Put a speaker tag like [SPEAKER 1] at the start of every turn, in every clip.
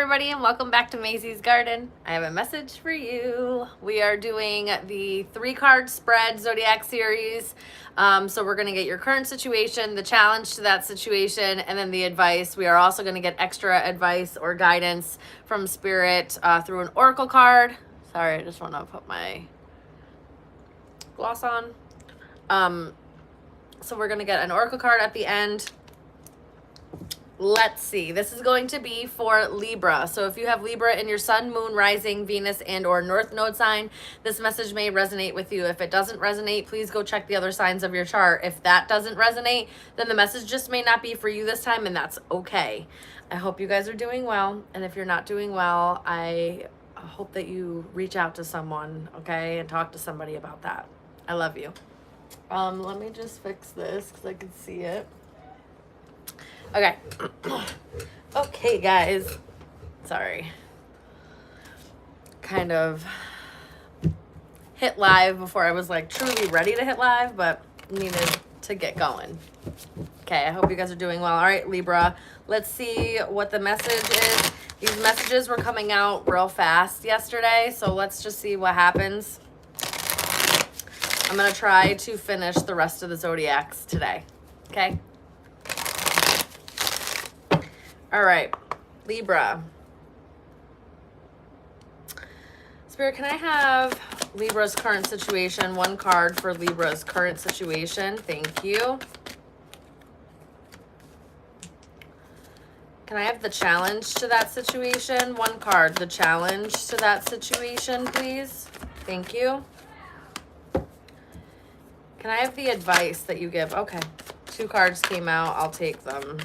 [SPEAKER 1] everybody, and welcome back to Maisie's Garden. I have a message for you. We are doing the 3-card spread Zodiac series. So we're going to get your current situation, the challenge to that situation, and then the advice. We are also going to get extra advice or guidance from Spirit through an oracle card. Sorry, I just want to put my gloss on. So we're going to get an oracle card at the end. Let's see. This is going to be for Libra. So if you have Libra in your sun, moon, rising, Venus, and or North Node sign, this message may resonate with you. If it doesn't resonate, please go check the other signs of your chart. If that doesn't resonate, then the message just may not be for you this time, and that's okay. I hope you guys are doing well. And if you're not doing well, I hope that you reach out to someone, okay, and talk to somebody about that. I love you. Let me just fix this because I can see it. Okay. Okay, guys. Sorry. Kind of hit live before I was like truly ready to hit live, but needed to get going. Okay, I hope you guys are doing well. All right, Libra. Let's see what the message is. These messages were coming out real fast yesterday, so let's just see what happens. I'm going to try to finish the rest of the zodiacs today. Okay? All right, Libra. Spirit, can I have Libra's current situation? One card for Libra's current situation. Thank you. Can I have the challenge to that situation? One card, the challenge to that situation, please. Thank you. Can I have the advice that you give? Okay, 2 cards came out. I'll take them.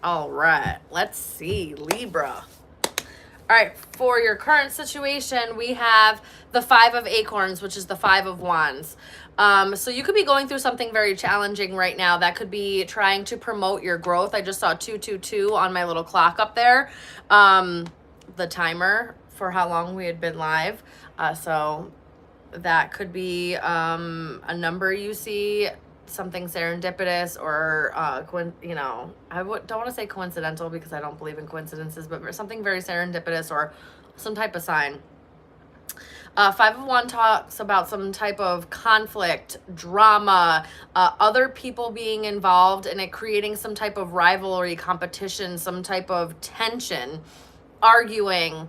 [SPEAKER 1] All right, let's see, Libra. All right, for your current situation, we have the 5 of Acorns, which is the 5 of Wands. So you could be going through something very challenging right now. That could be trying to promote your growth. I just saw 222 on my little clock up there, the timer for how long we had been live. So that could be a number you see, something serendipitous or you know, don't want to say coincidental because I don't believe in coincidences, but something very serendipitous or some type of sign. 5 of Wands talks about some type of conflict, drama, other people being involved in it, creating some type of rivalry, competition, some type of tension, arguing,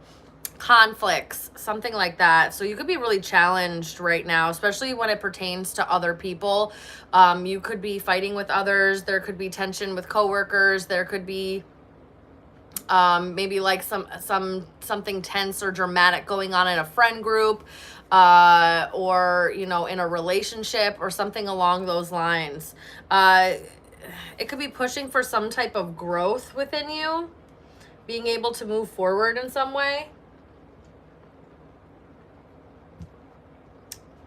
[SPEAKER 1] conflicts, something like that. So you could be really challenged right now, especially when it pertains to other people. You could be fighting with others. There could be tension with coworkers. There could be maybe like something tense or dramatic going on in a friend group, or you know, in a relationship or something along those lines. It could be pushing for some type of growth within you, being able to move forward in some way.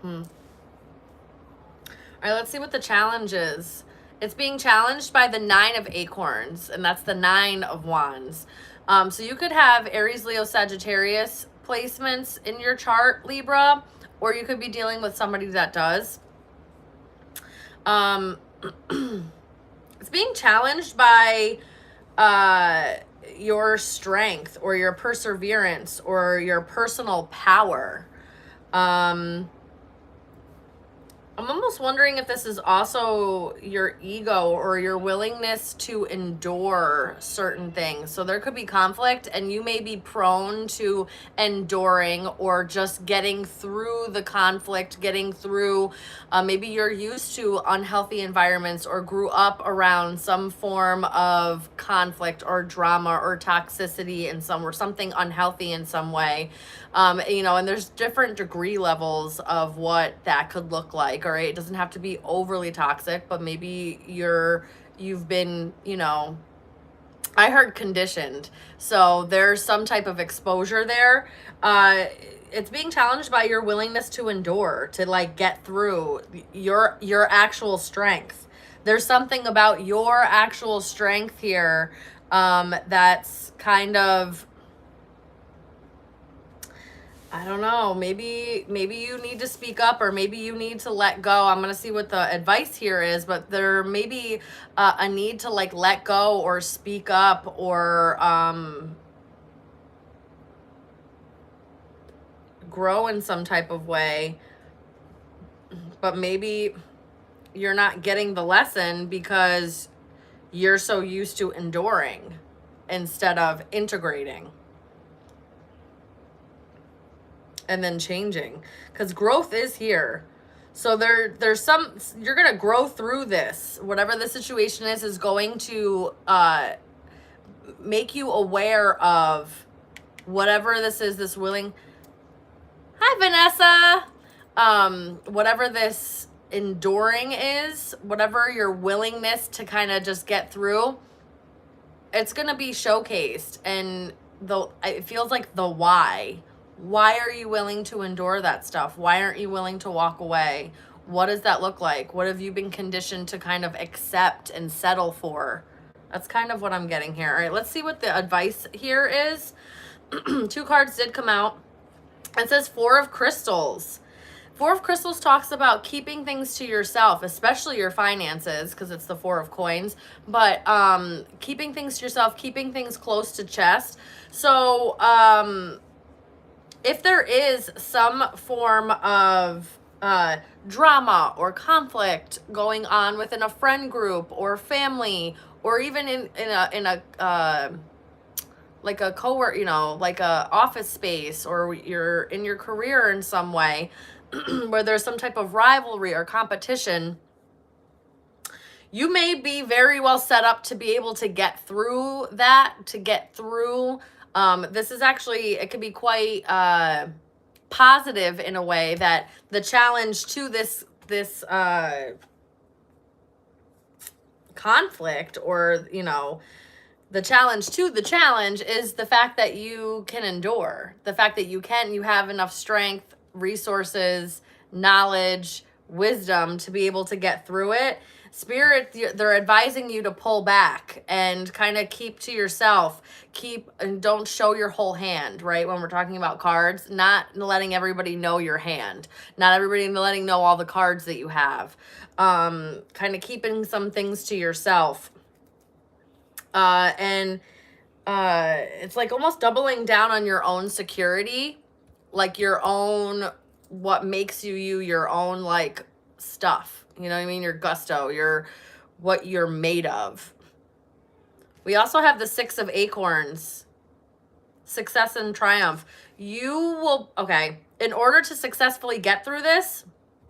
[SPEAKER 1] All right, let's see what the challenge is. It's being challenged by the 9 of Acorns, and that's the 9 of Wands. So you could have Aries, Leo, Sagittarius placements in your chart, Libra, or you could be dealing with somebody that does. It's being challenged by your strength or your perseverance or your personal power. I'm almost wondering if this is also your ego or your willingness to endure certain things. So there could be conflict and you may be prone to enduring or just getting through the conflict, getting through, maybe you're used to unhealthy environments or grew up around some form of conflict or drama or toxicity in some, or something unhealthy in some way. You know, and there's different degree levels of what that could look like. All right, it doesn't have to be overly toxic, but maybe you've been, you know, I heard conditioned. So there's some type of exposure there. It's being challenged by your willingness to endure, to like get through your actual strength. There's something about your actual strength here that's kind of I don't know. Maybe you need to speak up, or maybe you need to let go. I'm gonna see what the advice here is, but there may be a need to like let go or speak up, or grow in some type of way. But maybe you're not getting the lesson because you're so used to enduring instead of integrating and then changing, because growth is here. So there's some, you're gonna grow through this. Whatever the situation is going to make you aware of whatever this is, this willing. Hi, Vanessa. Whatever this enduring is, whatever your willingness to kind of just get through, it's gonna be showcased. And it feels like the why. Why are you willing to endure that stuff? Why aren't you willing to walk away? What does that look like? What have you been conditioned to kind of accept and settle for? That's kind of what I'm getting here. All right, let's see what the advice here is. 2 cards did come out. It says 4 of Crystals. 4 of Crystals talks about keeping things to yourself, especially your finances, because it's the 4 of Coins. But keeping things to yourself, keeping things close to chest. So if there is some form of drama or conflict going on within a friend group or family, or even in a like a coworker, you know, like a office space, or you're in your career in some way, where there's some type of rivalry or competition, you may be very well set up to be able to get through that, to get through. This is actually, it can be quite positive in a way, that the challenge to this conflict, or, you know, the challenge to the challenge is the fact that you can endure, the fact that you have enough strength, resources, knowledge, wisdom to be able to get through it. Spirit, they're advising you to pull back and kind of keep to yourself, and don't show your whole hand, right? When we're talking about cards, not letting everybody know your hand, not everybody letting know all the cards that you have, kind of keeping some things to yourself. And it's like almost doubling down on your own security, like your own, what makes you your own like stuff, you know what I mean? Your gusto, what you're made of. We also have the 6 of Acorns, success and triumph. You will, okay, in order to successfully get through this,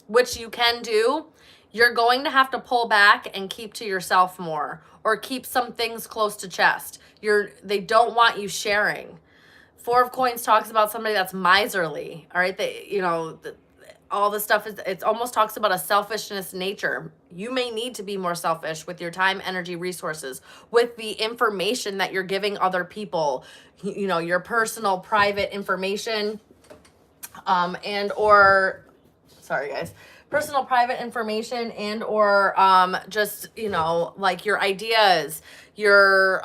[SPEAKER 1] which you can do, you're going to have to pull back and keep to yourself more, or keep some things close to chest. They don't want you sharing. 4 of Coins talks about somebody that's miserly, all right? All the stuff it almost talks about a selfishness nature. You may need to be more selfish with your time, energy, resources, with the information that you're giving other people, you know, your personal, private information, sorry guys, personal, private information, and or just, you know, like your ideas, your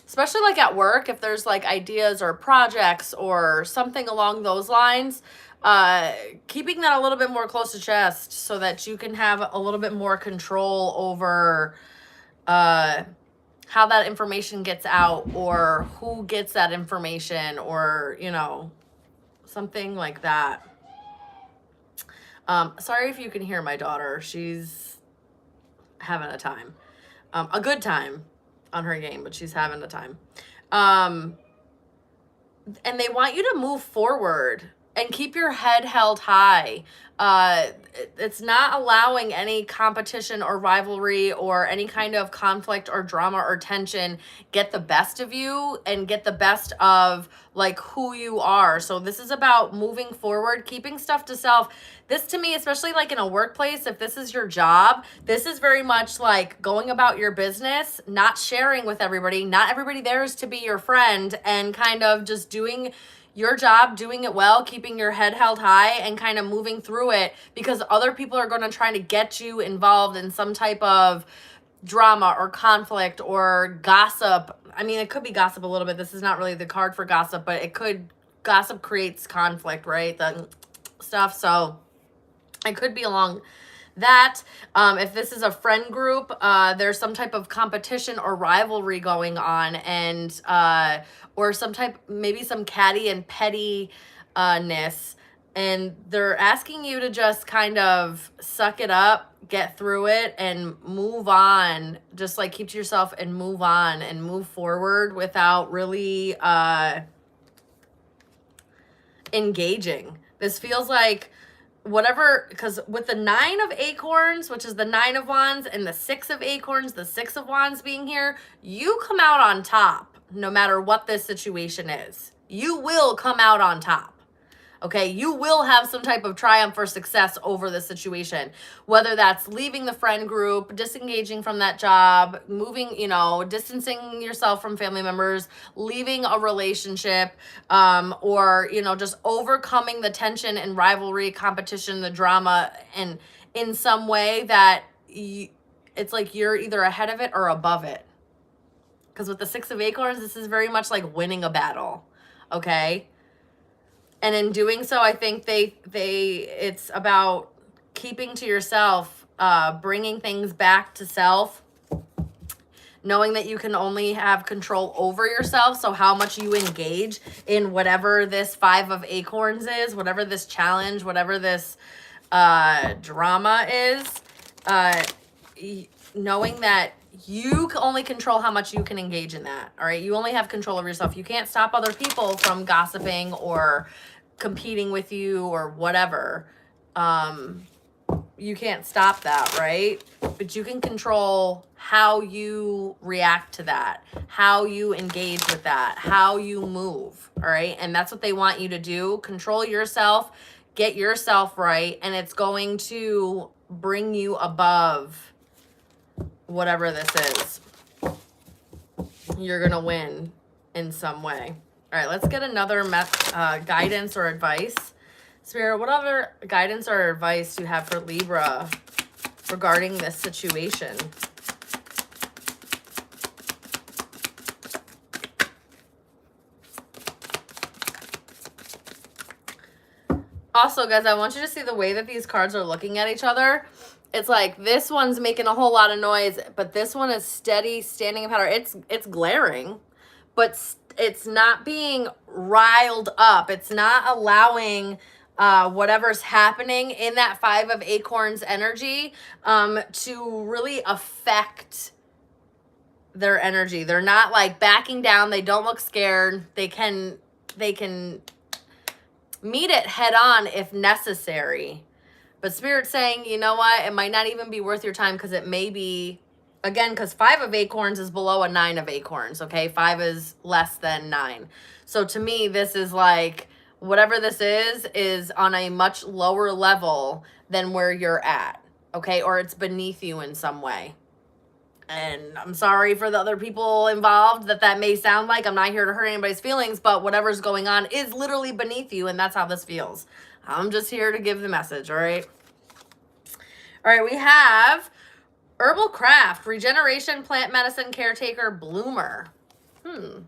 [SPEAKER 1] especially like at work, if there's like ideas or projects or something along those lines, keeping that a little bit more close to chest, so that you can have a little bit more control over how that information gets out, or who gets that information, or, you know, something like that. Sorry if you can hear my daughter. She's having a time, a good time on her game, but she's having a time. And they want you to move forward and keep your head held high. It's not allowing any competition or rivalry or any kind of conflict or drama or tension get the best of you and get the best of like who you are. So this is about moving forward, keeping stuff to self. This to me, especially like in a workplace, if this is your job, this is very much like going about your business, not sharing with everybody. Not everybody there is to be your friend, and kind of just doing your job, doing it well, keeping your head held high, and kind of moving through it, because other people are going to try to get you involved in some type of drama or conflict or gossip. I mean, it could be gossip a little bit. This is not really the card for gossip, but it could, gossip creates conflict, right? The stuff. So it could be along that. If this is a friend group, there's some type of competition or rivalry going on, and or some type, maybe some catty and pettiness, and they're asking you to just kind of suck it up, get through it, and move on. Just like keep to yourself and move on and move forward without really engaging. This feels like whatever, because with the 9 of acorns, which is the 9 of wands, and the 6 of acorns, the 6 of wands being here, you come out on top no matter what this situation is. You will come out on top. Okay, you will have some type of triumph or success over the situation, whether that's leaving the friend group, disengaging from that job, moving, distancing yourself from family members, leaving a relationship, or, just overcoming the tension and rivalry, competition, the drama, and in some way that it's like you're either ahead of it or above it. Because with the 6 of acorns, this is very much like winning a battle, okay? And in doing so, I think it's about keeping to yourself, bringing things back to self, knowing that you can only have control over yourself. So how much you engage in whatever this 5 of acorns is, whatever this challenge, whatever this drama is, knowing that you can only control how much you can engage in that. All right. You only have control over yourself. You can't stop other people from gossiping or competing with you or whatever. You can't stop that, right? But you can control how you react to that, how you engage with that, how you move. All right. And that's what they want you to do. Control yourself, get yourself right. And it's going to bring you above whatever this is. You're going to win in some way. All right, let's get another guidance or advice. Spirit, what other guidance or advice do you have for Libra regarding this situation? Also, guys, I want you to see the way that these cards are looking at each other. It's like this one's making a whole lot of noise, but this one is steady, standing in powder. It's glaring, but it's not being riled up. It's not allowing whatever's happening in that 5 of acorns energy to really affect their energy. They're not like backing down. They don't look scared. They can meet it head on if necessary. But Spirit's saying, you know what? It might not even be worth your time because it may be, again, because 5 of acorns is below a 9 of acorns, okay? 5 is less than 9. So to me, this is like, whatever this is on a much lower level than where you're at, okay? Or it's beneath you in some way. And I'm sorry for the other people involved that may sound like. I'm not here to hurt anybody's feelings, but whatever's going on is literally beneath you, and that's how this feels. I'm just here to give the message, all right? All right, we have herbal craft, regeneration, plant medicine, caretaker, bloomer. I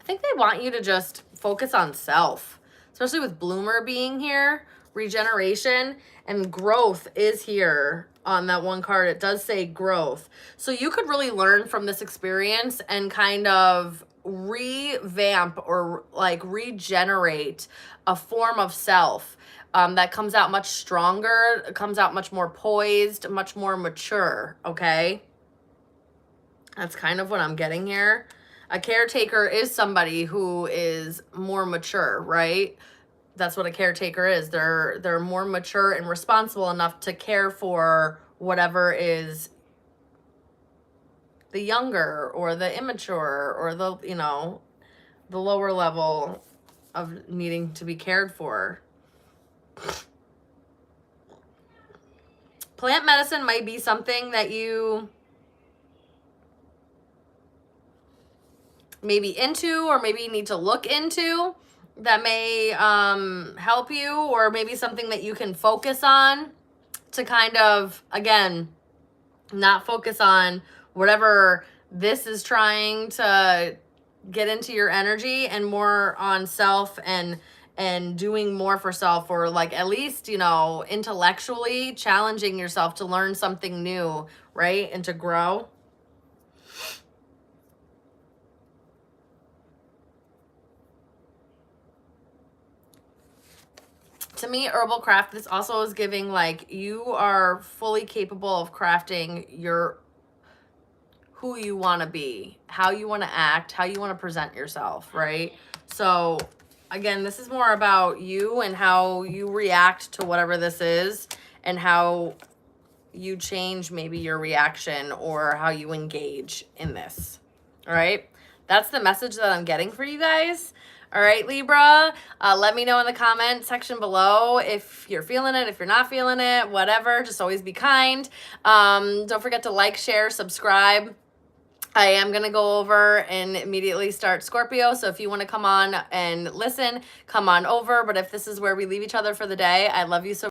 [SPEAKER 1] think they want you to just focus on self, especially with bloomer being here, regeneration, and growth is here on that one card. It does say growth. So you could really learn from this experience and kind of revamp or like regenerate a form of self that comes out much stronger, comes out much more poised, much more mature, okay? That's kind of what I'm getting here. A caretaker is somebody who is more mature, right? That's what a caretaker is. They're more mature and responsible enough to care for whatever is the younger or the immature or the, the lower level of needing to be cared for. Plant medicine might be something that you maybe into or maybe need to look into that may help you, or maybe something that you can focus on to kind of, again, not focus on whatever this is trying to get into your energy, and more on self and doing more for self, or like at least, you know, intellectually challenging yourself to learn something new, right? And to grow. To me, herbal craft, this also is giving like you are fully capable of crafting your who you want to be, how you want to act, how you want to present yourself, right? So again, this is more about you and how you react to whatever this is, and how you change maybe your reaction or how you engage in this. All right, that's the message that I'm getting for you guys. All right, Libra, let me know in the comment section below if you're feeling it, if you're not feeling it, whatever. Just always be kind. Don't forget to like, share, subscribe. I am going to go over and immediately start Scorpio. So if you want to come on and listen, come on over. But if this is where we leave each other for the day, I love you so